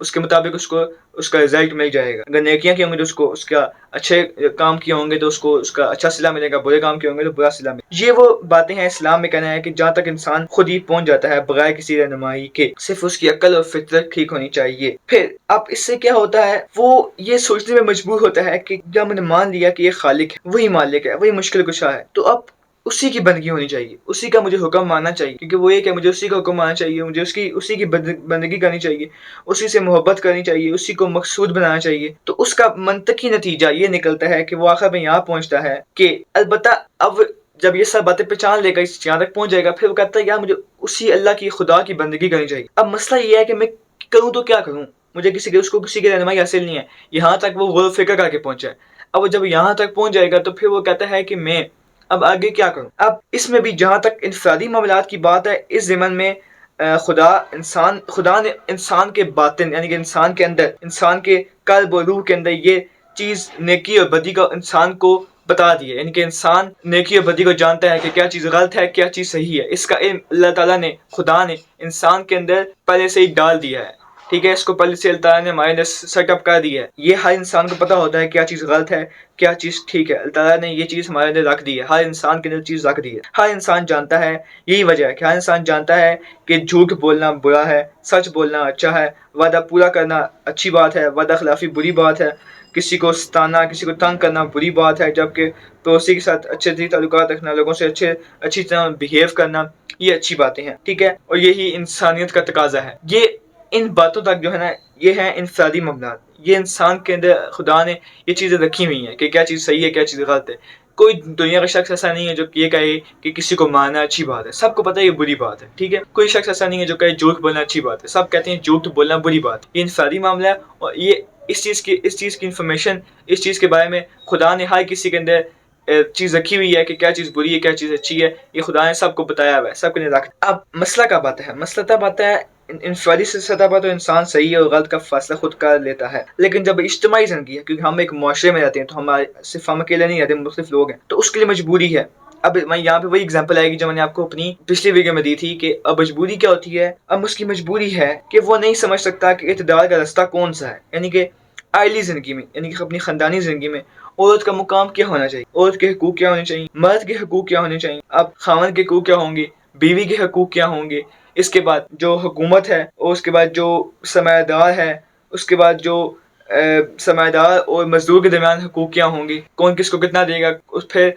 اس کے مطابق اس کو اس کا رزلٹ مل جائے گا. اگر نیکیاں کی ہوں گی تو اس کو اس کا اچھے کام کیے ہوں گے تو اس کو اس کا اچھا صلہ ملے گا, برے کام کیے ہوں گے تو برا صلہ ملے گا. یہ وہ باتیں ہیں اسلام میں کہنا ہے کہ جہاں تک انسان خود ہی پہنچ جاتا ہے بغیر کسی رہنمائی کے, صرف اس کی عقل اور فطرت ٹھیک ہونی چاہیے. پھر اب اس سے کیا ہوتا ہے, وہ یہ سوچنے میں مجبور ہوتا ہے کہ جب میں نے مان لیا کہ یہ خالق ہے, وہی مالک ہے, وہی مشکل کشا ہے, تو اب اسی کی بندگی ہونی چاہیے, اسی کا مجھے حکم ماننا چاہیے, کیونکہ وہ یہ کہ مجھے اسی کا حکم ماننا چاہیے, مجھے اسی کی بندگی کرنی چاہیے, اسی سے محبت کرنی چاہیے, اسی کو مقصود بنانا چاہیے. تو اس کا منطقی نتیجہ یہ نکلتا ہے کہ وہ آخر میں یہاں پہنچتا ہے کہ البتہ اب جب یہ سب باتیں پہچان لے گا, یہاں تک پہنچ جائے گا, پھر وہ کہتا ہے یار مجھے اسی اللہ کی خدا کی بندگی کرنی چاہیے. اب مسئلہ یہ ہے کہ میں کروں تو کیا کروں, مجھے کسی کی رہنمائی حاصل نہیں ہے. یہاں تک وہ غور و فکر کر کے پہنچا ہے. اب جب یہاں تک پہنچ جائے گا تو پھر وہ کہتا ہے کہ میں اب آگے کیا کروں. اب اس میں بھی جہاں تک انفرادی معاملات کی بات ہے, اس ضمن میں خدا نے انسان کے باطن یعنی کہ انسان کے اندر, انسان کے قلب و روح کے اندر یہ چیز نیکی اور بدی کا انسان کو بتا دیا, یعنی کہ انسان نیکی اور بدی کو جانتا ہے کہ کیا چیز غلط ہے کیا چیز صحیح ہے. اس کا علم اللہ تعالیٰ نے, خدا نے انسان کے اندر پہلے سے ہی ڈال دیا ہے. ٹھیک ہے, اس کو پہلے سے اللہ تعالیٰ نے ہمارے اندر سیٹ اپ کر دیا ہے. یہ ہر انسان کو پتا ہوتا ہے کیا چیز غلط ہے کیا چیز ٹھیک ہے. اللہ تعالیٰ نے یہ چیز ہمارے اندر رکھ دی ہے, ہر انسان کے اندر چیز رکھ دی ہے. ہر انسان جانتا ہے, یہی وجہ ہے کہ ہر انسان جانتا ہے کہ جھوٹ بولنا برا ہے, سچ بولنا اچھا ہے, وعدہ پورا کرنا اچھی بات ہے, وعدہ خلافی بری بات ہے, کسی کو ستانا کسی کو تنگ کرنا بری بات ہے, جبکہ پڑوسی کے ساتھ اچھے تعلقات رکھنا, لوگوں سے اچھی طرح بہیو کرنا, یہ اچھی باتیں ہیں. ٹھیک ہے, اور یہی انسانیت کا تقاضا ہے. یہ ان باتوں تک جو ہے نا, یہ ہیں انفرادی معاملات. یہ انسان کے اندر خدا نے یہ چیزیں رکھی ہوئی ہیں کہ کیا چیز صحیح ہے کیا چیز غلط ہے. کوئی دنیا کا شخص ایسا نہیں ہے جو یہ کہے کہ کسی کو ماننا اچھی بات ہے, سب کو پتہ ہے یہ بری بات ہے. ٹھیک ہے, کوئی شخص ایسا نہیں ہے جو کہے جھوٹ بولنا اچھی بات ہے, سب کہتے ہیں جھوٹ بولنا بری بات ہے. یہ انفرادی معاملہ ہے, اور یہ اس چیز کی انفارمیشن, اس چیز کے بارے میں خدا نے ہر کسی کے اندر چیز رکھی ہوئی ہے کہ کیا چیز بری ہے کیا چیز اچھی ہے. یہ خدا نے سب کو بتایا ہوا ہے, سب کو نے رکھا. اب مسئلہ کب آتا ہے, مسئلہ تب آتا ہے انفرادی سطح پر تو انسان صحیح اور غلط کا فیصلہ خود کر لیتا ہے, لیکن جب اجتماعی زندگی ہے, کیونکہ ہم ایک معاشرے میں رہتے ہیں, تو ہمارے صرف ہم اکیلے نہیں رہتے, مختلف لوگ ہیں, تو اس کے لیے مجبوری ہے. اب میں یہاں پہ وہی اگزامپل آئے گی جو میں نے آپ کو اپنی پچھلی ویڈیو میں دی تھی کہ اب مجبوری کیا ہوتی ہے. اب اس کی مجبوری ہے کہ وہ نہیں سمجھ سکتا کہ اعتدال کا راستہ کون سا ہے, یعنی کہ عائلی زندگی میں, یعنی کہ اپنی خاندانی زندگی میں عورت کا مقام کیا ہونا چاہیے, عورت کے حقوق کیا ہونے چاہیے, مرد کے حقوق کیا ہونے چاہیے, اب خاوند کے حقوق کیا ہوں گے, بیوی کے حقوق کیا ہوں گے, اس کے بعد جو حکومت ہے, اور اس کے بعد جو سرمایہ دار ہے, اس کے بعد جو سرمایہ دار اور مزدور کے درمیان حقوق کیا ہوں گے, کون کس کو کتنا دے گا, پھر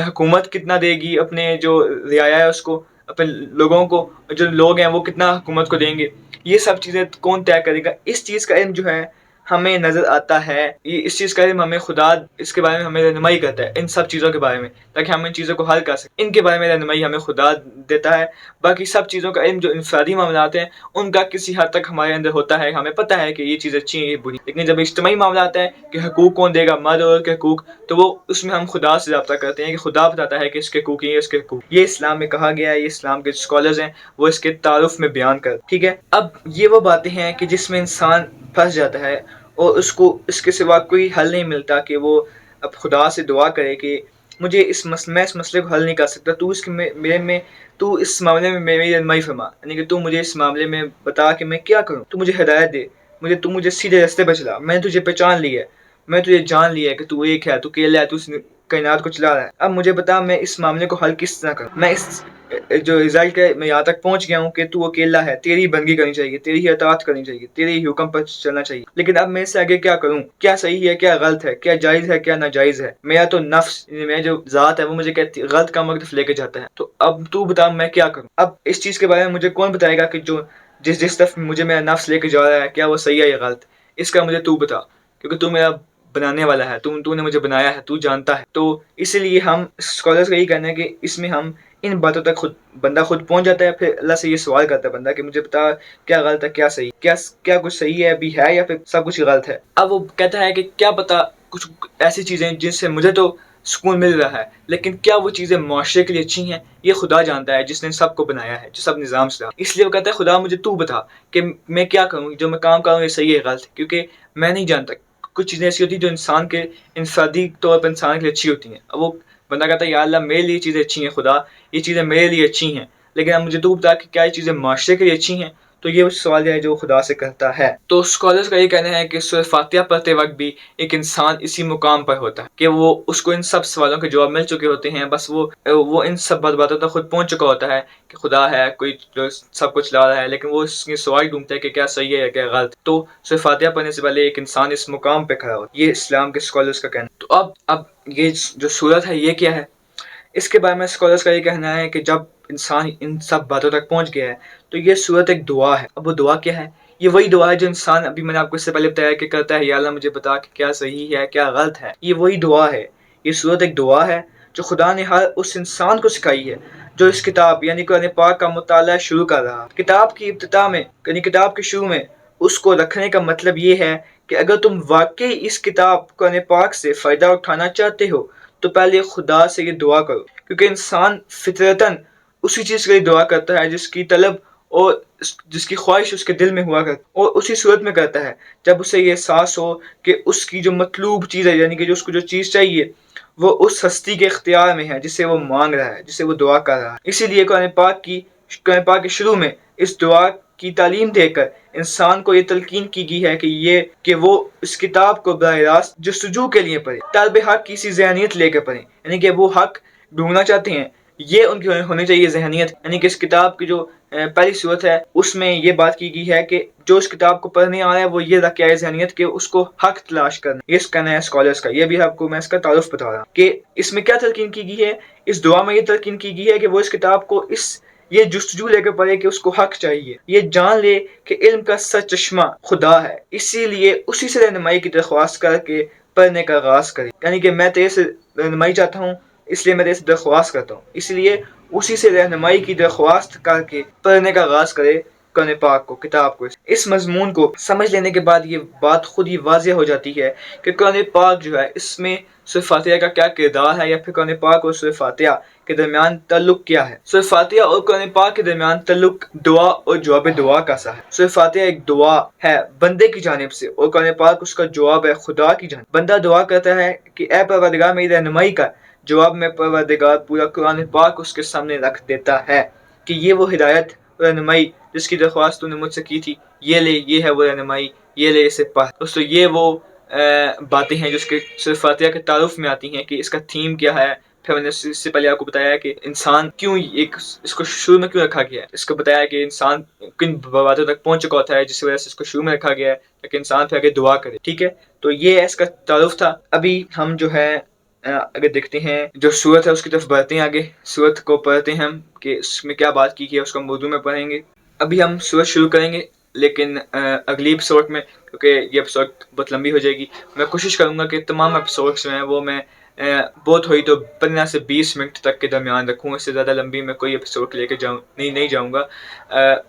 حکومت کتنا دے گی اپنے جو رعایا ہے اس کو, اپنے لوگوں کو, جو لوگ ہیں وہ کتنا حکومت کو دیں گے, یہ سب چیزیں کون طے کرے گا. اس چیز کا علم جو ہے ہمیں نظر آتا ہے, یہ اس چیز کا علم ہمیں خدا اس کے بارے میں ہمیں رہنمائی کرتا ہے, ان سب چیزوں کے بارے میں, تاکہ ہم ان چیزوں کو حل کر سکیں. ان کے بارے میں رہنمائی ہمیں خدا دیتا ہے. باقی سب چیزوں کا علم جو انفرادی معاملات ہیں ان کا کسی حد تک ہمارے اندر ہوتا ہے, ہمیں پتہ ہے کہ یہ چیز اچھی ہے یہ بری, لیکن جب اجتماعی معاملات ہیں کہ حقوق کون دے گا, مرد اور عورت کے حقوق, تو وہ اس میں ہم خدا سے رابطہ کرتے ہیں کہ خدا بتاتا ہے کہ اس کے حقوق یہ اس کے حقوق. یہ اسلام میں کہا گیا ہے, یہ اسلام کے اسکالرز ہیں وہ اس کے تعارف میں بیان کر. ٹھیک ہے, اب یہ وہ باتیں ہیں کہ جس میں انسان پھنس جاتا ہے اور اس کو اس کے سوا کوئی حل نہیں ملتا کہ وہ اب خدا سے دعا کرے کہ مجھے اس مسئلے کو حل نہیں کر سکتا, تو اس معاملے میں میری رہنمائی فرما, یعنی کہ تو مجھے اس معاملے میں بتا کہ میں کیا کروں, تو مجھے ہدایت دے, تو مجھے سیدھے راستے پہ چلا. میں تجھے پہچان لیا ہے, میں تجھے جان لیا ہے کہ تو ایک ہے, تو اکیلا ہے, تو اس کائنات کو چلا رہا ہے. اب مجھے بتا میں اس معاملے کو حل کس طرح کروں. میں اس جو رزلٹ ہے میں یہاں تک پہنچ گیا ہوں کہ تو اکیلا ہے, تیری بندگی کرنی چاہیے, تیری ہی اطاعت کرنی چاہیے, تیرے ہی حکم پر چلنا چاہیے. لیکن اب میں اس سے آگے کیا کروں, کیا صحیح ہے کیا غلط ہے, کیا جائز ہے کیا ناجائز ہے. میرا تو نفس, میرا جو ذات ہے وہ مجھے کہتی غلط کا مقدس لے کے جاتا ہے. تو اب تو بتا میں کیا کروں. اب اس چیز کے بارے میں مجھے کون بتائے گا کہ جو جس طرف مجھے میرا نفس لے کے جا رہا ہے کیا وہ صحیح ہے یا غلط, اس کا مجھے تو بتا, کیونکہ تو میرا بنانے والا ہے, تو نے مجھے بنایا ہے, تو جانتا ہے. تو اسی لیے ہم اسکالرز کا یہی کہنا ہے کہ اس میں ہم ان باتوں تک بندہ خود پہنچ جاتا ہے. پھر اللہ سے یہ سوال کرتا ہے بندہ کہ مجھے بتا کیا غلط ہے کیا صحیح, کیا کچھ صحیح ہے ابھی ہے یا پھر سب کچھ غلط ہے. اب وہ کہتا ہے کہ کیا پتا کچھ ایسی چیزیں جن سے مجھے تو سکون مل رہا ہے, لیکن کیا وہ چیزیں معاشرے کے لیے اچھی ہیں, یہ خدا جانتا ہے جس نے سب کو بنایا ہے, جو سب نظام سے. اس لیے وہ کہتا ہے خدا مجھے تو بتا کہ میں کیا کروں, جو میں کام کروں یہ صحیح ہے غلط, کیونکہ میں نہیں جانتا. کچھ چیزیں ایسی ہوتی ہیں جو انسان کے انفرادی طور پر انسان کے لیے اچھی ہوتی ہیں. اب وہ بندہ کہتا ہے یا اللہ میرے لیے چیزیں اچھی ہیں, خدا یہ چیزیں میرے لیے اچھی ہیں, لیکن اب مجھے تو بتا کہ کیا یہ چیزیں معاشرے کے لیے اچھی ہیں, تو یہ سوال ہے جو خدا سے کرتا ہے۔ تو اسکالرس کا یہ کہنا ہے کہ سورہ فاتحہ پڑھتے وقت بھی ایک انسان اسی مقام پر ہوتا ہے کہ وہ اس کو ان سب سوالوں کے جواب مل چکے ہوتے ہیں، بس وہ ان سب باتوں تک خود پہنچ چکا ہوتا ہے کہ خدا ہے، کوئی جو سب کچھ لا رہا ہے، لیکن وہ اس کے سوال ڈھونڈتا ہے کہ کیا صحیح ہے یا کیا غلط۔ تو سورہ فاتحہ پڑھنے سے پہلے ایک انسان اس مقام پہ کھڑا ہوتا ہے، یہ اسلام کے اسکالرس کا کہنا ہے۔ تو اب یہ جو سورت ہے یہ کیا ہے، اس کے بارے میں اسکالرس کا یہ کہنا ہے کہ جب انسان ان سب باتوں تک پہنچ گیا ہے تو یہ سورت ایک دعا ہے۔ اب وہ دعا کیا ہے؟ یہ وہی دعا ہے جو انسان، ابھی میں نے آپ کو اس سے پہلے بتایا کہ کرتا ہے، یا اللہ مجھے بتا کہ کیا صحیح ہے کیا غلط ہے۔ یہ وہی دعا ہے، یہ سورت ایک دعا ہے جو خدا نے ہر اس انسان کو سکھائی ہے جو اس کتاب یعنی قرآن پاک کا مطالعہ شروع کر رہا۔ کتاب کی ابتدا میں یعنی کتاب کے شروع میں اس کو رکھنے کا مطلب یہ ہے کہ اگر تم واقعی اس کتاب قرآن پاک سے فائدہ اٹھانا چاہتے ہو تو پہلے خدا سے یہ دعا کرو، کیونکہ انسان فطرتاً اسی چیز کے لیے دعا کرتا ہے جس کی طلب اور جس کی خواہش اس کے دل میں ہوا کرتا ہے، اور اسی صورت میں کرتا ہے جب اسے یہ احساس ہو کہ اس کی جو مطلوب چیز ہے یعنی کہ جو اس کو جو چیز چاہیے وہ اس ہستی کے اختیار میں ہے جسے وہ مانگ رہا ہے، جسے وہ دعا کر رہا ہے۔ اسی لیے قرآن پاک کے شروع میں اس دعا کی تعلیم دے کر انسان کو یہ تلقین کی گئی ہے کہ وہ اس کتاب کو براہ راست جستجو کے لیے پڑھے، طالب حق کی اسی ذہنیت لے کر پڑھے، یعنی کہ وہ حق ڈھونڈنا چاہتے ہیں، یہ ان کی ہونی چاہیے ذہنیت۔ یعنی کہ اس کتاب کی جو پہلی صورت ہے اس میں یہ بات کی گئی ہے کہ جو اس کتاب کو پڑھنے آ رہا ہے وہ یہ رکھ کے آئے ذہنیت کہ اس کو حق تلاش کرنا، یہ کہنا ہے اسکالرس کا۔ یہ بھی آپ کو میں اس کا تعارف بتا رہا ہوں کہ اس میں کیا تلقین کی گئی ہے۔ اس دعا میں یہ تلقین کی گئی ہے کہ وہ اس کتاب کو یہ جستجو لے کر پڑھے کہ اس کو حق چاہیے، یہ جان لے کہ علم کا سرچشمہ خدا ہے، اسی لیے اسی سے رہنمائی کی درخواست کر کے پڑھنے کا آغاز کرے۔ یعنی کہ میں تیرے سے رہنمائی چاہتا ہوں اس لیے میں تیرے سے درخواست کرتا ہوں، اس لیے اسی سے رہنمائی کی درخواست کر کے پڑھنے کا آغاز کرے قرآن پاک کو، کتاب کو۔ اس مضمون کو سمجھ لینے کے بعد یہ بات خود ہی واضح ہو جاتی ہے کہ قرآن پاک جو ہے اس میں سورہ فاتحہ کا کیا کردار ہے، یا پھر قرآن پاک اور سورہ فاتحہ کے درمیان تعلق کیا ہے۔ سورہ فاتحہ اور قرآن پاک کے درمیان تعلق دعا اور جواب دعا کا سا ہے۔ سورہ فاتحہ ایک دعا ہے بندے کی جانب سے اور قرآن پاک اس کا جواب ہے خدا کی جانب۔ بندہ دعا کرتا ہے کہ اے پروردگار میری رہنمائی کر، جواب میں پروردگار پورا قرآن پاک اس کے سامنے رکھ دیتا ہے کہ یہ وہ ہدایت رہنمائی جس کی درخواست تو نے مجھ سے کی تھی، یہ لے، یہ ہے وہ رہنمائی، یہ لے اسے پڑھ۔ دوستو یہ وہ باتیں ہیں جو اس کے سورہ فاتحہ کے تعارف میں آتی ہیں کہ اس کا تھیم کیا ہے۔ پھر میں نے اس سے پہلے آپ کو بتایا کہ انسان کیوں اس کو شروع میں کیوں رکھا گیا ہے، اس کو بتایا کہ انسان کن باتوں تک پہنچ چکا ہوتا ہے جس وجہ سے اس کو شروع میں رکھا گیا ہے تاکہ انسان پھر آگے دعا کرے، ٹھیک ہے۔ تو یہ اس کا تعارف تھا۔ ابھی ہم جو ہے اگر دیکھتے ہیں جو سورت ہے اس کی طرف بڑھتے ہیں، آگے سورت کو پڑھتے ہیں ہم کہ اس میں کیا بات کی ہے، اس کو ہم اردو میں پڑھیں گے۔ ابھی ہم سورت شروع کریں گے لیکن اگلی ایپیسوڈ میں، کیونکہ یہ ایپیسوڈ بہت لمبی ہو جائے گی، میں کوشش کروں گا کہ تمام ایپیسوڈس جو ہیں وہ میں بہت ہوئی تو 15 سے 20 منٹ تک کے درمیان رکھوں، اس سے زیادہ لمبی میں کوئی ایپیسوڈ لے کے نہیں جاؤں گا۔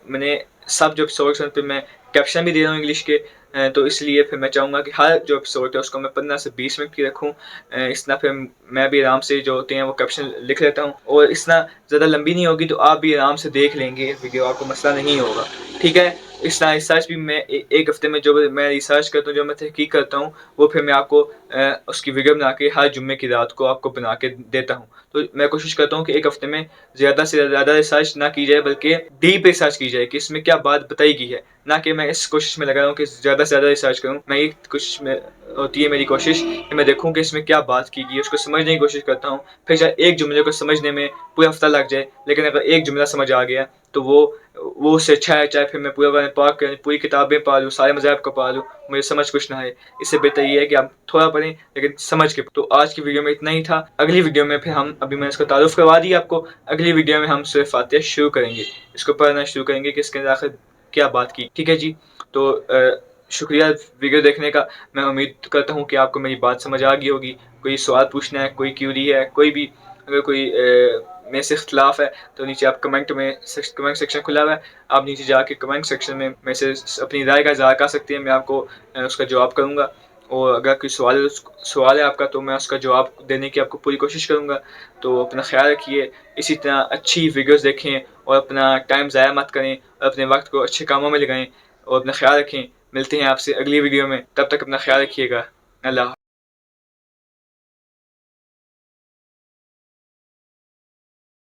میں نے سب جو ایپیسوڈس ہیں پہ میں کیپشن بھی دے رہا ہوں انگلش کے، تو اس لیے پھر میں چاہوں گا کہ ہر جو ایپیسوڈ ہے اس کو میں 15 سے 20 منٹ کی رکھوں، اس طرح پھر میں بھی آرام سے جو ہوتے ہیں وہ کیپشن لکھ لیتا ہوں، اور اس طرح زیادہ لمبی نہیں ہوگی تو آپ بھی آرام سے دیکھ لیں گے ویڈیو، آپ کو مسئلہ نہیں ہوگا، ٹھیک ہے۔ اس طرح ریسرچ بھی میں ایک ہفتے میں جو میں ریسرچ کرتا ہوں، جو میں تحقیق کرتا ہوں، وہ پھر میں آپ کو اس کی ویڈیو بنا کے ہر جمعے کی رات کو آپ کو بنا کے دیتا ہوں۔ تو میں کوشش کرتا ہوں کہ ایک ہفتے میں زیادہ سے زیادہ ریسرچ نہ کی جائے بلکہ ڈیپ ریسرچ کی جائے کہ اس میں کیا بات بتائی گئی ہے، نہ کہ میں اس کوشش میں لگا رہا ہوں کہ زیادہ سے زیادہ ریسرچ کروں۔ میں یہ کوشش میں ہوتی ہے میری کوشش کہ میں دیکھوں کہ اس میں کیا بات کی گئی ہے، اس کو سمجھنے کی کوشش کرتا ہوں۔ پھر چاہے ایک جملے کو سمجھنے میں پورا ہفتہ لگ جائے، لیکن اگر ایک جملہ سمجھ آ گیا تو وہ اس سے اچھا ہے چاہے پھر میں پورا قرآن پاک پوری کتابیں پڑھ لوں، سارے مذاہب کو پڑھ لوں، مجھے سمجھ کچھ نہ آئے۔ اس سے بہتر یہ ہے کہ آپ تھوڑا پڑھیں لیکن سمجھ کے۔ تو آج کی ویڈیو میں اتنا ہی تھا۔ اگلی ویڈیو میں پھر ہم میں نے اس کا تعارف کروا دیا آپ کو، اگلی ویڈیو میں ہم سورہ فاتحہ شروع کریں گے، اس کو پڑھنا شروع کریں گے کہ اس کے اندر آخر کیا بات کی، ٹھیک ہے جی۔ تو شکریہ ویڈیو دیکھنے کا۔ میں امید کرتا ہوں کہ آپ کو میری بات سمجھ آ گئی ہوگی۔ کوئی سوال پوچھنا ہے، کوئی کیوری ہے، کوئی بھی اگر کوئی میں سے اختلاف ہے تو نیچے آپ کمنٹ سیکشن کھلا ہوا ہے، آپ نیچے جا کے کمنٹ سیکشن میں سے اپنی رائے کا اظہار کر سکتے ہیں، میں آپ کو اس کا جواب کروں گا، اور اگر کوئی سوال ہے آپ کا تو میں اس کا جواب دینے کی آپ کو پوری کوشش کروں گا۔ تو اپنا خیال رکھیے، اسی طرح اچھی ویڈیوز دیکھیں اور اپنا ٹائم ضائع مت کریں، اور اپنے وقت کو اچھے کاموں میں لگائیں، اور اپنا خیال رکھیں۔ ملتے ہیں آپ سے اگلی ویڈیو میں، تب تک اپنا خیال رکھیے گا۔ اللہ